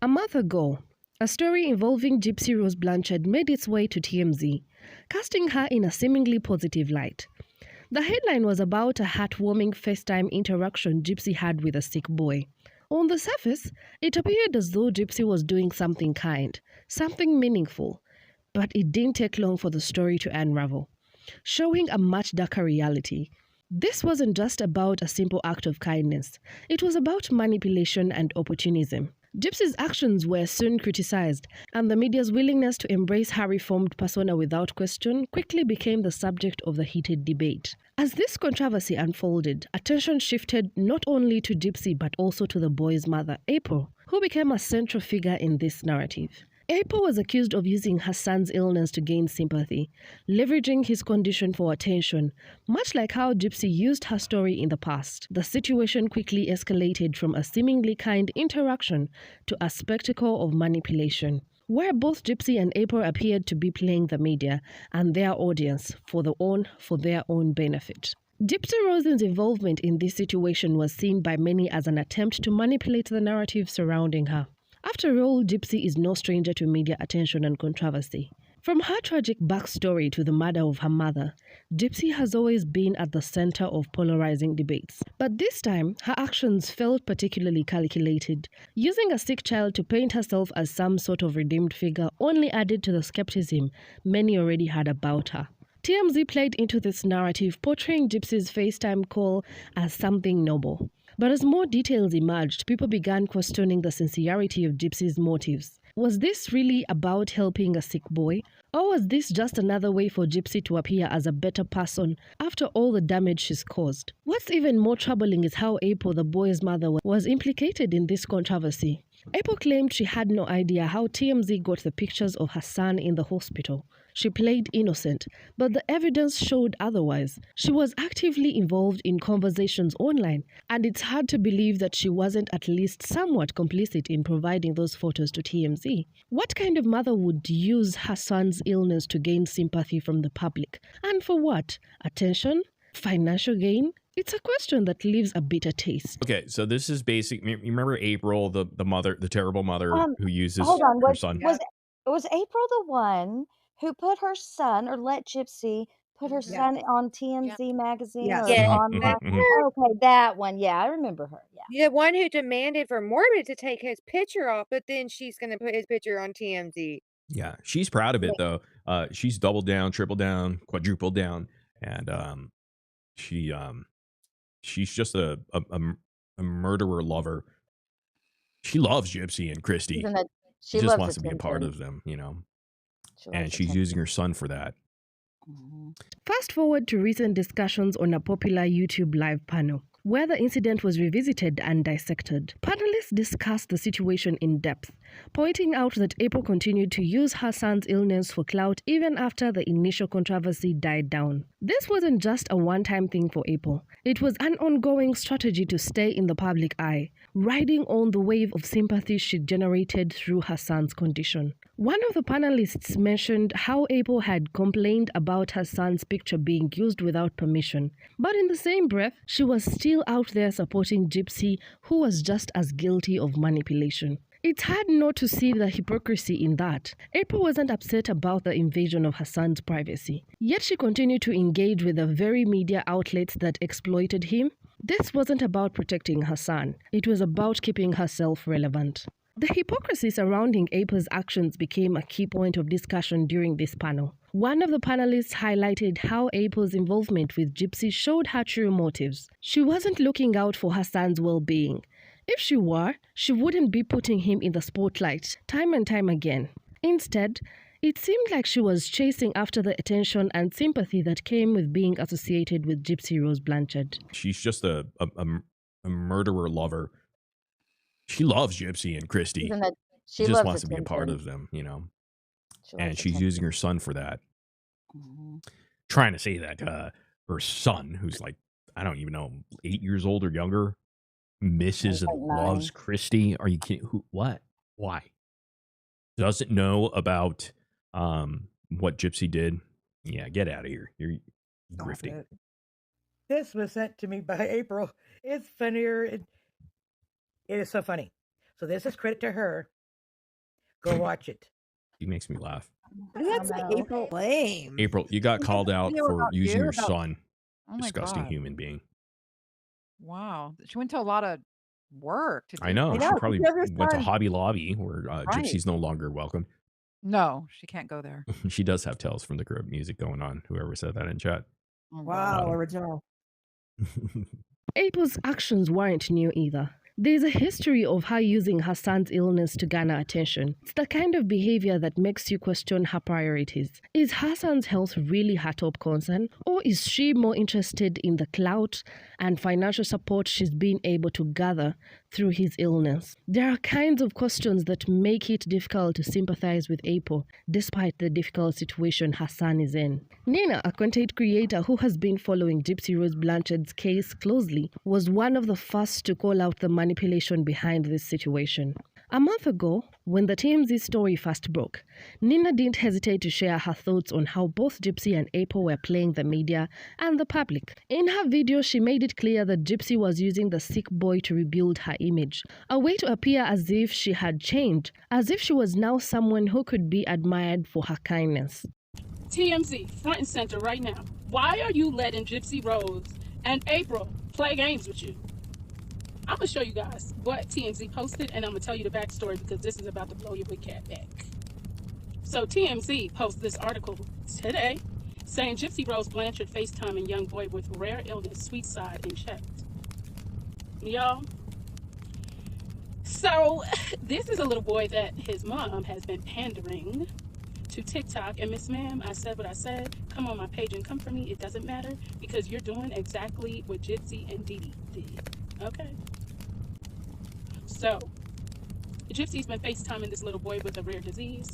A month ago, a story involving Gypsy Rose Blanchard made its way to TMZ, casting her in a seemingly positive light. The headline was about a heartwarming FaceTime interaction Gypsy had with a sick boy. On the surface, it appeared as though Gypsy was doing something kind, something meaningful, but it didn't take long for the story to unravel, showing a much darker reality. This wasn't just about a simple act of kindness, it was about manipulation and opportunism. Gypsy's actions were soon criticized, and the media's willingness to embrace her reformed persona without question quickly became the subject of the heated debate. As this controversy unfolded, attention shifted not only to Gypsy but also to the boy's mother, April, who became a central figure in this narrative. April was accused of using her son's illness to gain sympathy, leveraging his condition for attention, much like how Gypsy used her story in the past. The situation quickly escalated from a seemingly kind interaction to a spectacle of manipulation, where both Gypsy and April appeared to be playing the media and their audience for their own benefit. Gypsy Rose's involvement in this situation was seen by many as an attempt to manipulate the narrative surrounding her. After all, Gypsy is no stranger to media attention and controversy. From her tragic backstory to the murder of her mother, Gypsy has always been at the center of polarizing debates. But this time, her actions felt particularly calculated. Using a sick child to paint herself as some sort of redeemed figure only added to the skepticism many already had about her. TMZ played into this narrative, portraying Gypsy's FaceTime call as something noble. But as more details emerged, people began questioning the sincerity of Gypsy's motives. Was this really about helping a sick boy? Or was this just another way for Gypsy to appear as a better person after all the damage she's caused? What's even more troubling is how April, the boy's mother, was implicated in this controversy. April claimed she had no idea how TMZ got the pictures of her son in the hospital. She played innocent, but the evidence showed otherwise. She was actively involved in conversations online, and it's hard to believe that she wasn't at least somewhat complicit in providing those photos to TMZ. What kind of mother would use her son's illness to gain sympathy from the public? And for what? Attention? Financial gain? It's a question that leaves a bitter taste. Okay, so this is basic. You remember April, the mother, the terrible mother who uses Hold on. her Was son? was was April the one who put her son or let Gypsy put her Yeah. son on TMZ magazine Yes. or Mhm, Yeah, mhm, online? mhm. Okay, that one. Yeah, I remember her. Yeah. the one who demanded for Morbid to take his picture off, but then she's gonna put his picture on TMZ. Yeah, she's proud of it Yeah. though. She's doubled down, tripled down, quadrupled down, and she she's just a murderer lover. She loves Gypsy and Christy. Even though She she just loves wants to be a part attention. of them, She and loves she's attention. using her son for that. Mhm. Fast forward to recent discussions on a popular YouTube live panel, where the incident was revisited and dissected. Panelists discussed the situation in depth, pointing out that April continued to use her son's illness for clout even after the initial controversy died down. This wasn't just a one-time thing for April. It was an ongoing strategy to stay in the public eye, riding on the wave of sympathy she generated through her son's condition. One of the panelists mentioned how April had complained about her son's picture being used without permission, but in the same breath, she was still out there supporting Gypsy, who was just as guilty of manipulation. It's hard not to see the hypocrisy in that. April wasn't upset about the invasion of her son's privacy, yet she continued to engage with the very media outlets that exploited him. This wasn't about protecting her son, it was about keeping herself relevant. The hypocrisy surrounding April's actions became a key point of discussion during this panel. One of the panelists highlighted how April's involvement with Gypsy showed her true motives. She wasn't looking out for her son's well-being. If she were, she wouldn't be putting him in the spotlight time and time again. Instead, it seemed like she was chasing after the attention and sympathy that came with being associated with Gypsy Rose Blanchard. She's just a murderer lover. She loves Gypsy and Christy. Even though She she just loves wants to be a part attention. of them, She and loves she's attention. using her son for that. Mhm. Trying to say that her son, who's like, I don't even know, 8 years old or younger, misses and like loves 9. Christy. Are you kidding? Who? What? Why? Doesn't know about what Gypsy did? Yeah, get out of here. You're Stop grifting. it. This was sent to me by April. It's funnier. It is so funny. So this is credit to her. Go watch it. He makes me laugh. What does that say, No. April? Lame. April, you got called out Video for about using you? your About- son. Oh my Disgusting God. human being. Wow. She went to a lot of work to do I know. this. She probably she has her went to son. Hobby Lobby where Right. Gypsy's no longer welcome. No, she can't go there. She does have Tales from the Crypt music going on. Whoever said that in chat. Oh, Wow, God. original. April's actions weren't new either. There's a history of her using her son's illness to garner attention. It's the kind of behavior that makes you question her priorities. Is her son's health really her top concern? Or is she more interested in the clout and financial support she's been able to gather through his illness? There are kinds of questions that make it difficult to sympathize with April, despite the difficult situation her son is in. Nina, a content creator who has been following Gypsy Rose Blanchard's case closely, was one of the first to call out the manipulation behind this situation. A month ago, when the TMZ story first broke, Nina didn't hesitate to share her thoughts on how both Gypsy and April were playing the media and the public. In her video, she made it clear that Gypsy was using the sick boy to rebuild her image, a way to appear as if she had changed, as if she was now someone who could be admired for her kindness. TMZ, front and center right now. Why are you letting Gypsy Rose and April play games with you? I'm going to show you guys what TMZ posted, and I'm going to tell you the backstory because this is about to blow your big cat back. So TMZ posted this article today saying Gypsy Rose Blanchard FaceTiming young boy with rare illness, sweet side, and checked. Y'all. So this is a little boy that his mom has been pandering to TikTok. And Miss Ma'am, I said what I said. Come on my page and come for me. It doesn't matter because you're doing exactly what Gypsy and Dee Dee did. Okay. So, Gypsy's been FaceTiming this little boy with a rare disease,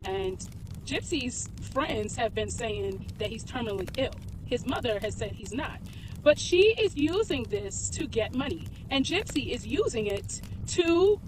and Gypsy's friends have been saying that he's terminally ill. His mother has said he's not, but she is using this to get money, and Gypsy is using it to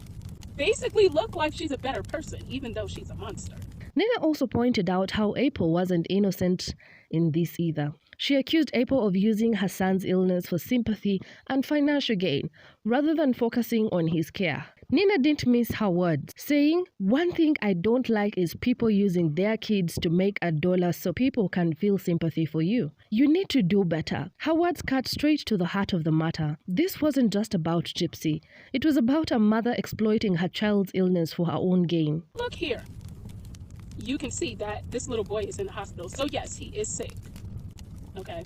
basically look like she's a better person, even though she's a monster. Nina also pointed out how April wasn't innocent in this either. She accused April of using her son's illness for sympathy and financial gain, rather than focusing on his care. Nina didn't miss her words, saying, "One thing I don't like is people using their kids to make $1 so people can feel sympathy for you. You need to do better." Her words cut straight to the heart of the matter. This wasn't just about Gypsy. It was about a mother exploiting her child's illness for her own gain. Look here. You can see that this little boy is in the hospital. So yes, he is sick. Okay?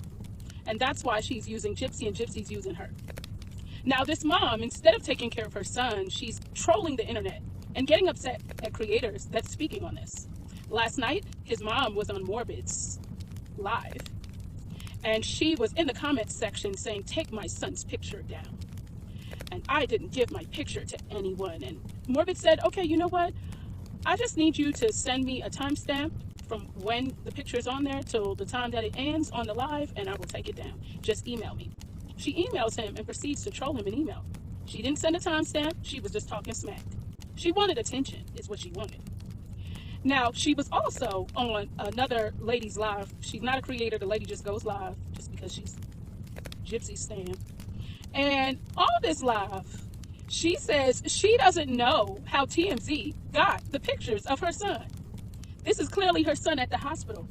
And that's why she's using Gypsy and Gypsy's using her. Now this mom, instead of taking care of her son, she's trolling the internet and getting upset at creators that's speaking on this. Last night, his mom was on Morbid's live. And she was in the comments section saying, "Take my son's picture down." And I didn't give my picture to anyone. And Morbid said, "Okay, you know what? I just need you to send me a timestamp from when the picture is on there till the time that it ends on the live, and I will take it down. Just email me." She emails him and proceeds to troll him in email. She didn't send a timestamp. She was just talking smack. She wanted attention, is what she wanted. Now, she was also on another lady's live. She's not a creator. The lady just goes live just because she's Gypsy stan. And on this live, she says she doesn't know how TMZ got the pictures of her son. This is clearly her son at the hospital.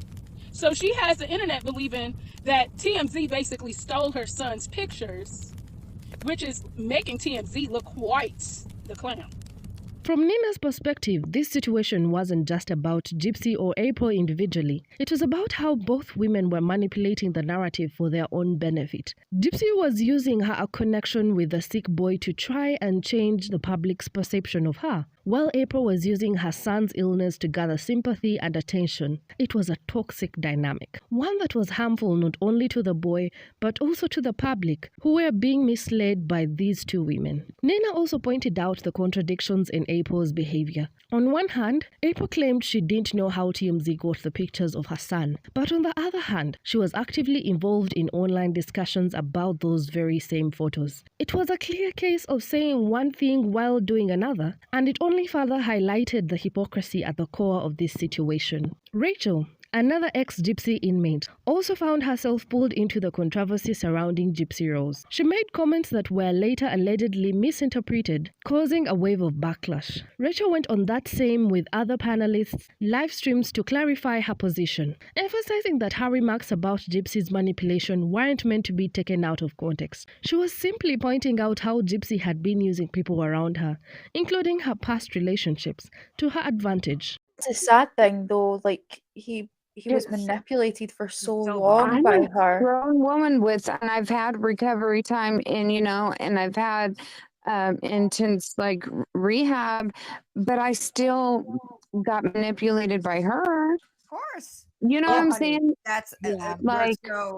So she has the internet believing that TMZ basically stole her son's pictures, which is making TMZ look quite the clown. From Nina's perspective, this situation wasn't just about Gypsy or April individually. It was about how both women were manipulating the narrative for their own benefit. Gypsy was using her connection with the sick boy to try and change the public's perception of her, while April was using her son's illness to gather sympathy and attention. It was a toxic dynamic, one that was harmful not only to the boy, but also to the public, who were being misled by these two women. Nina also pointed out the contradictions in April's behavior. On one hand, April claimed she didn't know how TMZ got the pictures of her son, but on the other hand, she was actively involved in online discussions about those very same photos. It was a clear case of saying one thing while doing another, and it only further highlighted the hypocrisy at the core of this situation. Rachel, another ex-Gypsy inmate, also found herself pulled into the controversy surrounding Gypsy Rose. She made comments that were later allegedly misinterpreted, causing a wave of backlash. Rachel went on that same with other panelists' live streams to clarify her position, emphasizing that her remarks about Gypsy's manipulation weren't meant to be taken out of context. She was simply pointing out how Gypsy had been using people around her, including her past relationships, to her advantage. It's a sad thing though, like he was It's manipulated for so so long bad. by I'm a her. grown woman with, and I've had recovery time, and and I've had intense like rehab, but I still got manipulated by her. Of course. You know what I'm saying? That's Yeah.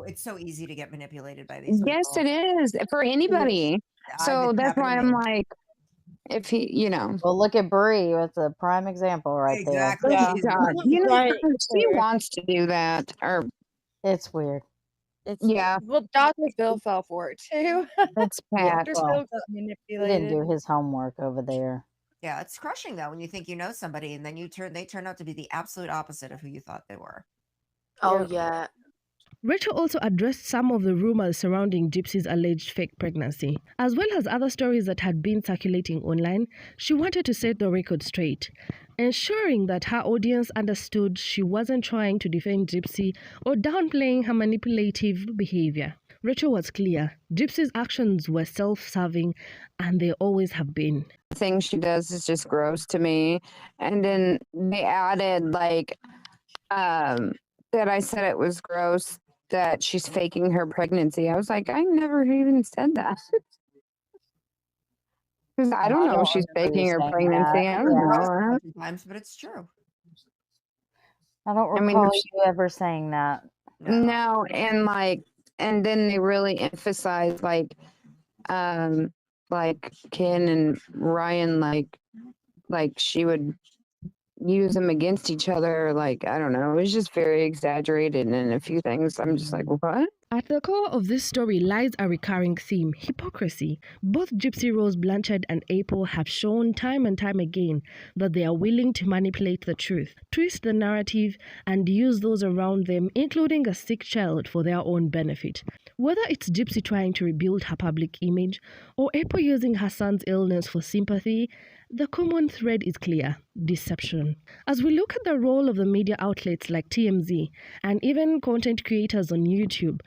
it's so easy to get manipulated by these Yes, people. it is for anybody. So that's why I'm like, if he, Well, look at Brie. That's a prime example right Exactly. there. Oh, God. Right. She wants to do that, or It's weird. yeah, Well, Dr. Phil fell for it too. that's Pat. Dr. well, Phil got He didn't manipulated. do his homework over there. Yeah, it's crushing though when you think you know somebody and then they turn out to be the absolute opposite of who you thought they were. Oh yeah. Rachel also addressed some of the rumors surrounding Gypsy's alleged fake pregnancy. As well as other stories that had been circulating online, she wanted to set the record straight, ensuring that her audience understood she wasn't trying to defend Gypsy or downplaying her manipulative behavior. Rachel was clear. Gypsy's actions were self-serving, and they always have been. The thing she does is just gross to me. And then they added that I said it was gross that she's faking her pregnancy. I was like, I never even said that. Because I don't know if she's remember you faking her saying pregnancy. that. I don't Yeah. know. Sometimes, but it's true. I don't I mean, recall if you ever saying that. No, and then they really emphasize Ken and Ryan, like she would use them against each other. Like, I don't know. It was just very exaggerated, and a few things I'm just like, what? At the core of this story lies a recurring theme: hypocrisy. Both Gypsy Rose Blanchard and April have shown time and time again that they are willing to manipulate the truth, twist the narrative, and use those around them, including a sick child, for their own benefit. Whether it's Gypsy trying to rebuild her public image or April using her son's illness for sympathy, the common thread is clear: deception. As we look at the role of the media outlets like TMZ and even content creators on YouTube,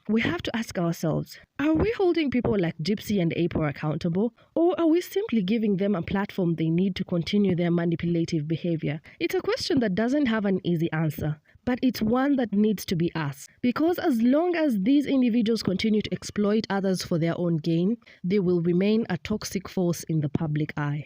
we have to ask ourselves, are we holding people like Gypsy and April accountable, or are we simply giving them a platform they need to continue their manipulative behavior? It's a question that doesn't have an easy answer, but it's one that needs to be asked. Because as long as these individuals continue to exploit others for their own gain, they will remain a toxic force in the public eye.